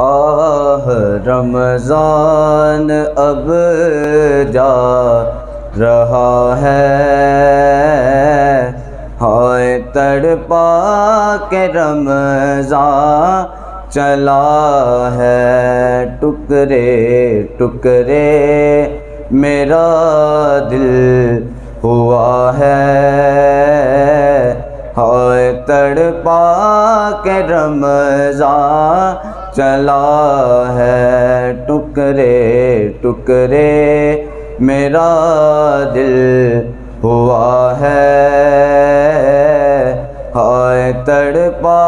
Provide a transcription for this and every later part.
آہ رمضان اب جا رہا ہے، ہائے تڑپا کے رمضان چلا ہے، ٹکڑے ٹکڑے میرا دل ہوا ہے، ہائے تڑپا کے رمضان چلا ہے، ٹکڑے ٹکڑے میرا دل ہوا ہے، ہائے تڑپا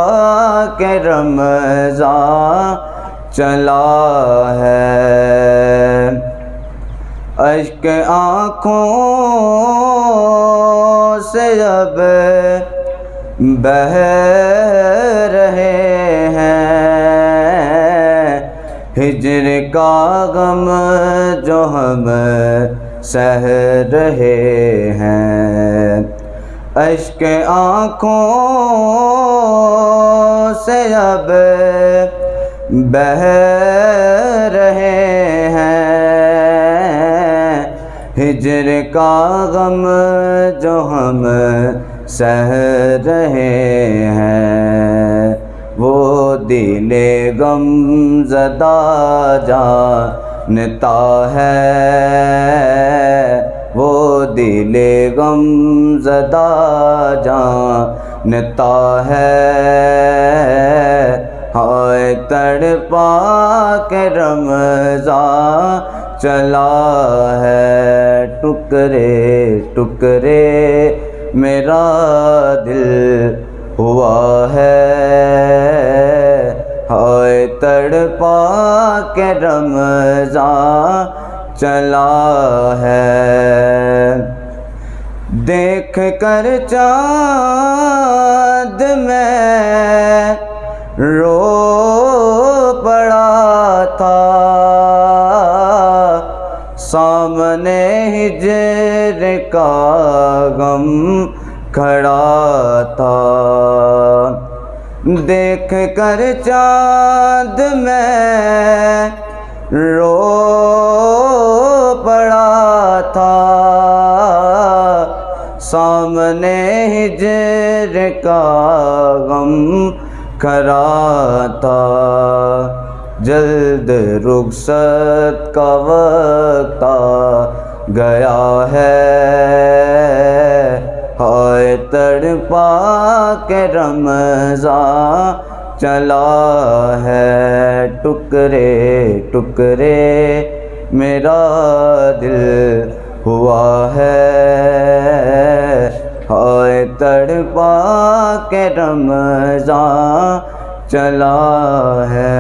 کے رمضان چلا ہے، اشک آنکھوں سے اب بہہ رہے ہیں، ہجر کا غم جو ہم سہ رہے ہیں، اشک آنکھوں سے اب بہہ رہے ہیں، ہجر کا غم جو ہم سہ رہے ہیں، وہ دل غم زدہ جانتا ہے، وہ دل غم زدہ جانتا ہے، ہائے تڑپا کے رمضان چلا ہے، ٹکڑے ٹکڑے میرا دل ہوا ہے، ہائے تڑپا کے رمضان چلا ہے، دیکھ کر چاند میں رو پڑا تھا، سامنے ہجر کا غم کھڑا تھا، دیکھ کر چاند میں رو پڑا تھا، سامنے ہجر کا غم کھڑا تھا، جلد رخصت کا وقت آ گیا ہے، ہائے تڑپا کے رمضان چلا ہے، ٹکڑے ٹکڑے میرا دل ہوا ہے، ہائے تڑپا کے رمضان چلا ہے۔